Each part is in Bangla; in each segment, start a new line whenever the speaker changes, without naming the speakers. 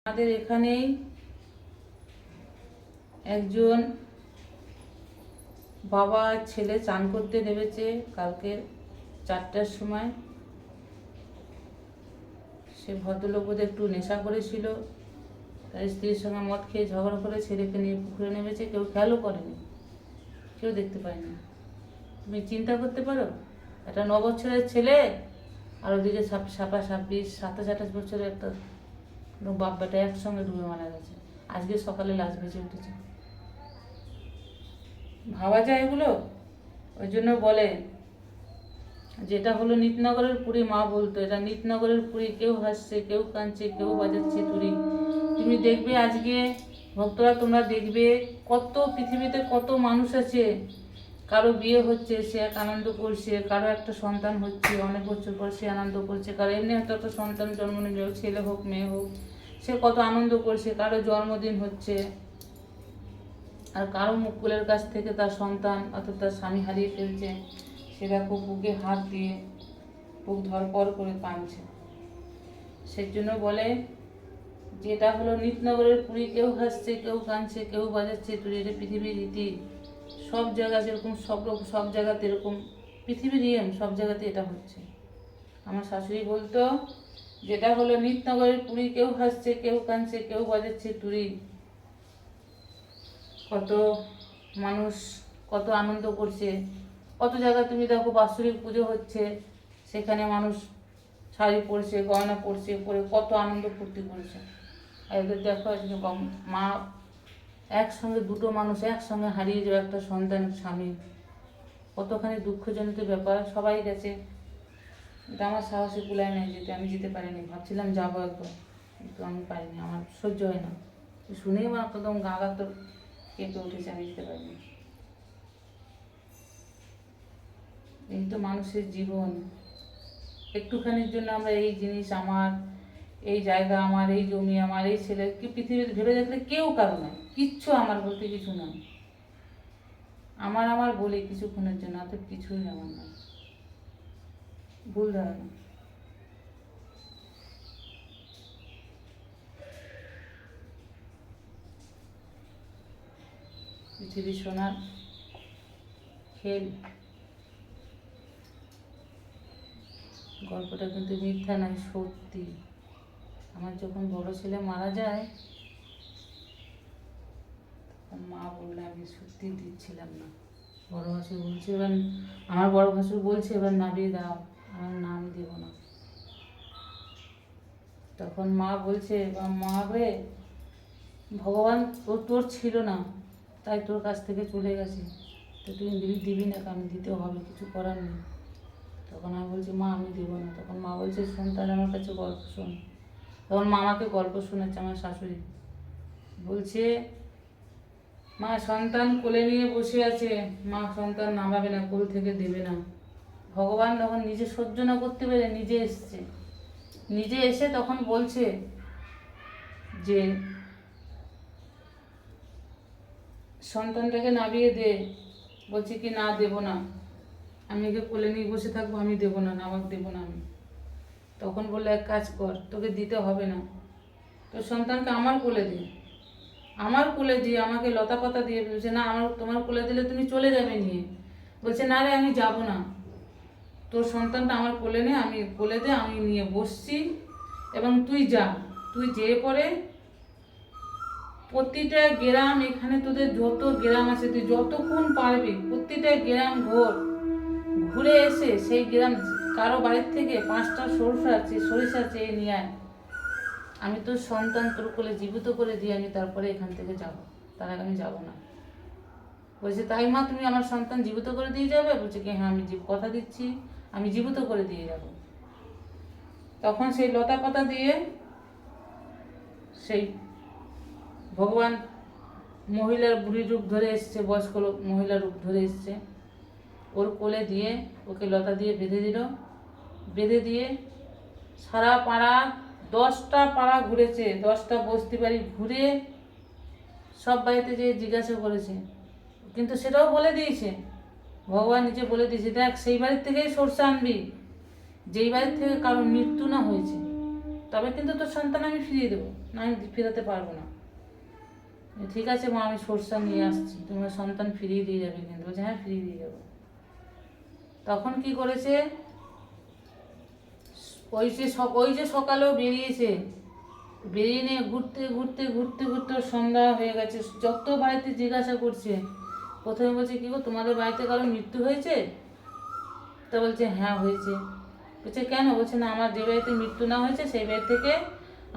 আমাদের এখানেই একজন বাবা ছেলে চান করতে নেমেছে কালকে 4টার সময়। সে ভদ্রলোক বোধহয় একটু নেশা করেছিল, তার স্ত্রীর সঙ্গে মদ খেয়ে ঝগড়া করে ছেলেকে নিয়ে পুকুরে নেমেছে। কেউ খেয়ালও করেনি, কেউ দেখতে পায়নি। তুমি চিন্তা করতে পারো, একটা 9 বছরের ছেলে আর ওদিকে 27-28 বছরের একটা বাপ বেটা একসঙ্গে ডুবে মারা গেছে। আজকে সকালে লাশ ভেসে উঠেছে। ভাবা যায় এগুলো? ওই জন্য বলে যেটা হলো নিতনগরের পুরী। মা বলতো এটা নিতনগরের পুরী, কেউ হাসছে, কেউ কাঁদছে, কেউ বাজাচ্ছে তুড়ি। তুমি দেখবে আজকে ভক্তরা, তোমরা দেখবে কত পৃথিবীতে কত মানুষ আছে, কারো বিয়ে হচ্ছে সে এক আনন্দ করছে, কারো একটা সন্তান হচ্ছে অনেক বছর পর সে আনন্দ করছে, কারো এমনি হয়তো একটা সন্তান জন্ম নিল, ছেলে হোক মেয়ে হোক, সে কত আনন্দ করছে, কারো জন্মদিন হচ্ছে। আর কারো মুকুলের কাছ থেকে তার সন্তান অর্থাৎ তার স্বামী হারিয়ে ফেলছে, সে দেখো বুকে হাত দিয়ে বুক ধরপড় করে কাঁদছে। সেই জন্য বলে যেটা হলো নিতনগরের পুরী, কেউ হাসছে, কেউ কাঁদছে, কেউ বাজাচ্ছে তুই। এটা পৃথিবীর রীতি। সব জায়গা যেরকম সব জায়গাতে এরকম পৃথিবীর নিয়ম, সব জায়গাতে এটা হচ্ছে। আমার শাশুড়ি বলতো যেটা হলো নিতনগরের পুরী, কেউ হাসছে, কেউ কাঁদছে, কেউ বাজাচ্ছে তুড়ি। কত মানুষ কত আনন্দ করছে। কত জায়গায় তুমি দেখো বাৎসরিক পুজো হচ্ছে, সেখানে মানুষ শাড়ি পরছে, গয়না পরছে, পরে কত আনন্দ ফুর্তি করেছে। আর এদের দেখো আজকে মা একসঙ্গে, দুটো মানুষ একসঙ্গে হারিয়ে যাওয়া, একটা সন্তান, স্বামী, কতখানি দুঃখজনিত ব্যাপার। সবাই গেছে, এটা আমার সাহসে কুলায় নেই যেতে। আমি যেতে পারিনি, ভাবছিলাম যাবো একবার, কিন্তু আমি পারিনি, আমার সহ্য হয় না। শুনেই আমার একদম গা গা তো কেঁপে উঠেছে, আমি যেতে পারিনি। এই তো মানুষের জীবন। একটুখানির জন্য আমরা এই জিনিস আমার, এই জায়গা আমার, এই জমি আমার, এই ছেলে, কি পৃথিবীতে ভেবে দেখলে কেউ কারো নয়, কিচ্ছু আমার বলতে কিছু নয়। আমার বলি কিছুক্ষণের জন্য, অত কিছুই আমার নয়। ভুল ধারণা। পৃথিবী সোনার খেল। গল্পটা কিন্তু মিথ্যা নয়, সত্যি। আমার যখন বড় ছেলে মারা যায়, মা বললে আমি সত্যি দিচ্ছিলাম না। বড় ভাসুর বলছে এবার, আমার বড় ভাসুর বলছে এবার নামিয়ে দাও। আমার নাম দেব না। তখন মা বলছে, মা রে, ভগবান তোর ছিল না, তাই তোর কাছ থেকে চলে গেছে, তো তুই দিবি না, কারণ দিতে হবে, কিছু করার নেই। তখন আমি বলছি মা আমি দেবো না। তখন মা বলছে শোন তাহলে আমার কাছে গল্প শোন। তখন মা আমাকে গল্প শোনাচ্ছে, আমার শাশুড়ি বলছে, মা সন্তান কোলে নিয়ে বসে আছে, মা সন্তান নামাবে না, কোল থেকে দেবে না। ভগবান তখন নিজে সহ্য না করতে পেরে নিজে এসছে। নিজে এসে তখন বলছে যে সন্তানটাকে নামিয়ে দে। বলছি কি না দেবো না, আমি একে কোলে নিয়ে বসে থাকবো, আমি দেবো না, নামাক দেবো না আমি। তখন বললে এক কাজ কর, তোকে দিতে হবে না, তোর সন্তানকে আমার কোলে দে। আমার কোলে দিয়ে আমাকে লতা পাতা দিয়ে বলছে না, তোমার কোলে দিলে তুমি চলে যাবে নিয়ে। বলছে না রে আমি যাব না, তোর সন্তানটা আমার কোলে নে, আমি কোলে দে, আমি নিয়ে বসছি, এবং তুই যা, তুই যেয়ে পরে প্রতিটা গ্রাম, এখানে তোদের যত গ্রাম আছে তুই যতক্ষণ পারবি প্রতিটা গ্রাম ঘুরে এসে সেই গ্রাম কারো বাড়ির থেকে 5টা সরিষা চেয়ে নিয়ে আয়। আমি তোর সন্তান তোর কোলে জীবিত করে দিয়ে আমি তারপরে এখান থেকে যাব, তার আগে আমি যাব না। বলছে তাই মা তুমি আমার সন্তান জীবিত করে দিয়ে যাবে? বলছে কি হ্যাঁ আমি কথা দিচ্ছি, আমি জীবিত করে দিয়ে যাব। তখন সেই লতা পাতা দিয়ে সেই ভগবান মহিলার বুড়ি রূপ ধরে এসছে, বয়স্ক মহিলার রূপ ধরে এসছে, ওর কোলে দিয়ে ওকে লতা দিয়ে বেঁধে দিল। বেঁধে দিয়ে সারা পাড়া 10টা পাড়া ঘুরেছে, 10টা বস্তি বাড়ি ঘুরে সব বাড়িতে যেয়ে জিজ্ঞাসা করেছে, কিন্তু সেটাও বলে দিয়েছে, ভগবান নিজে বলে দিয়েছে দেখ সেই বাড়ির থেকেই সরষে আনবি যেই বাড়ির থেকে কারোর মৃত্যু না হয়েছে। তবে কিন্তু তোর সন্তান আমি ফিরিয়ে দেবো, না আমি ফেরাতে পারবো না। ঠিক আছে মা, আমি সরষা নিয়ে আসছি, তোমার সন্তান ফিরিয়ে দিয়ে যাবে কিন্তু। বলছে হ্যাঁ ফিরিয়ে দিয়ে যাবো। তখন কি করেছে, ওই যে সকালেও বেরিয়েছে, বেরিয়ে নিয়ে ঘুরতে ঘুরতে ঘুরতে ঘুরতে ওর সন্ধ্যা হয়ে গেছে। যত বাড়িতে জিজ্ঞাসা করছে, প্রথমে বলছে কি গো তোমাদের বাড়িতে কারো মৃত্যু হয়েছে? তো বলছে হ্যাঁ হয়েছে। বলছে কেন? বলছে না, আমার যে বাড়িতে মৃত্যু না হয়েছে সেই বাড়ি থেকে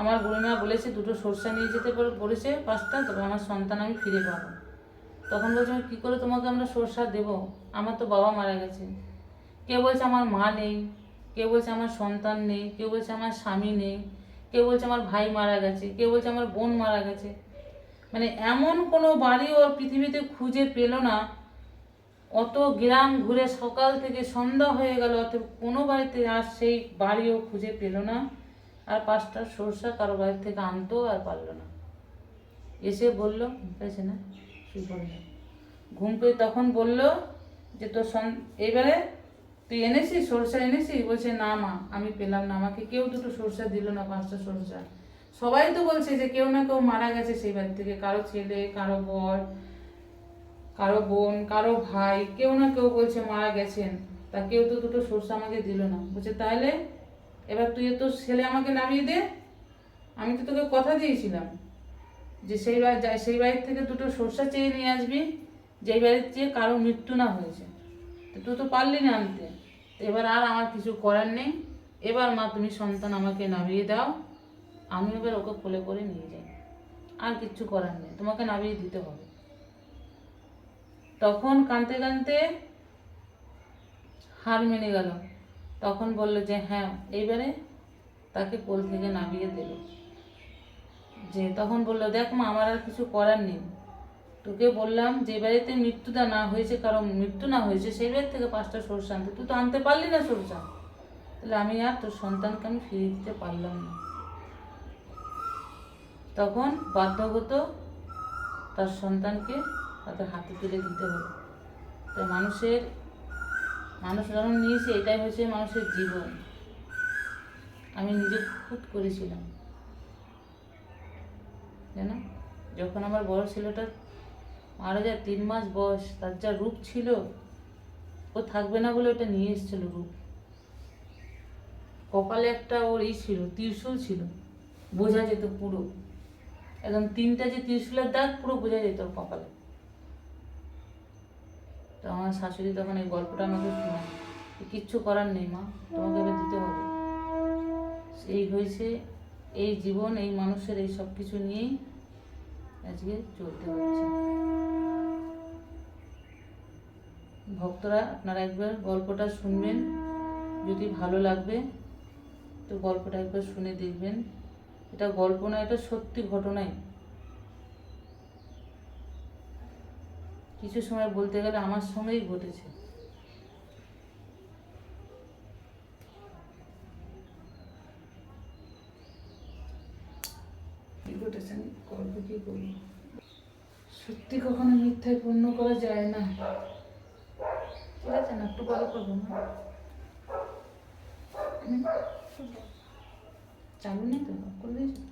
আমার বুড়িমা বলেছে দুটো সরষা নিয়ে যেতে বলেছে 5টা, তবে আমার সন্তান আমি ফিরে পাবো। তখন বলছে আমি কী করে তোমাকে আমরা সরষা দেবো, আমার তো বাবা মারা গেছে। কেউ বলছে আমার মা নেই, কেউ বলছে আমার সন্তান নেই, কেউ বলছে আমার স্বামী নেই, কেউ বলছে আমার ভাই মারা গেছে, কেউ বলছে আমার বোন মারা গেছে। মানে এমন কোনো বাড়ি ওর পৃথিবীতে খুঁজে পেল না। অত গ্রাম ঘুরে সকাল থেকে সন্ধ্যা হয়ে গেল, অত কোনো বাড়িতে আর সেই বাড়িও খুঁজে পেল না। আর 5টা সরষা কারো বাড়ি থেকে আনতেও আর পারলো না। এসে বলল, পেয়েছে না শুয়ে পড়ল, ঘুম পেয়ে তখন বলল যে তোর এবারে তুই এনেছিস সরষা এনেছিস? বলছে না মা, আমি পেলাম না, আমাকে কেউ দুটো সরষা দিল না, 5টা সরষা। সবাই তো বলছে যে কেউ না কেউ মারা গেছে সেই বাড়ি থেকে, কারো ছেলে, কারো বর, কারো বোন, কারো ভাই, কেউ না কেউ বলছে মারা গেছেন, তা কেউ তো দুটো সরষা আমাকে দিল না। বলছে তাহলে এবার তুই তোর ছেলে আমাকে নামিয়ে দে, আমি তো তোকে কথা দিয়েছিলাম যে সেই বাড়ির থেকে দুটো সরষা চেয়ে নিয়ে আসবি, যেই বাড়ির চেয়ে কারো মৃত্যু না হয়েছে। তুই তো পারলি না আনতে, এবার আর আমার কিছু করার নেই। এবার মা তুমি সন্তান আমাকে নামিয়ে দাও, আমি এবার ওকে কোলে করে নিয়ে যাই, আর কিচ্ছু করার নেই, তোমাকে নামিয়ে দিতে হবে। তখন কাঁদতে কাঁদতে হার মেনে গেল। তখন বললো যে হ্যাঁ, এইবারে তাকে কোল থেকে নামিয়ে দিল। যে তখন বললো দেখ মা, আমার আর কিছু করার নেই, তোকে বললাম যে বাড়িতে মৃত্যুটা না হয়েছে, কারণ মৃত্যু না হয়েছে সেই বাড়ি থেকে 5টা সরষা আনতে, তুই তো আনতে পারলি না সরষা, তাহলে আমি আর তোর সন্তানকে আমি ফিরিয়ে দিতে পারলাম না। তখন বাধ্যগত তার সন্তানকে তাদের হাতে তুলে দিতে হলো। তাই মানুষ যখন নিয়েছে, এটাই হচ্ছে মানুষের জীবন। আমি নিজে খুদ করেছিলাম জানো, যখন আমার বড় ছেলেটা মারা যায়, 3 মাস বয়স, তার যা রূপ ছিল, ও থাকবে না বলে ওটা নিয়ে এসেছিল রূপ। কপালে একটা ওর ছিল, ত্রিশূল ছিল, বোঝা যেত পুরো, একদম 3টা যে ত্রিশূলের দাগ পুরো বোঝা যেত ওর কপালে। তো আমার শাশুড়ি তখন এই গল্পটা আমাকে শোনায়, কিচ্ছু করার নেই মা, তোমাকে এবার দিতে হবে। এই হয়েছে এই জীবন, এই মানুষের এই সব কিছু নিয়েই আজকে চলতে হচ্ছে। ভক্তরা আপনারা একবার গল্পটা শুনবেন, যদি ভালো লাগবে তো গল্পটা একবার শুনে দেখবেন। এটা গল্প না, এটা সত্যি ঘটনাই। কিছু সময় বলতে গেলে আমার সঙ্গেই ঘটেছে। কি ঘটেছে গল্প কি বলি, সত্যি কখনো মিথ্যায় পূর্ণ করা যায় না। ঠিক আছে না, একটু বড় করবো না, চালু নেই তো করে দিয়েছো।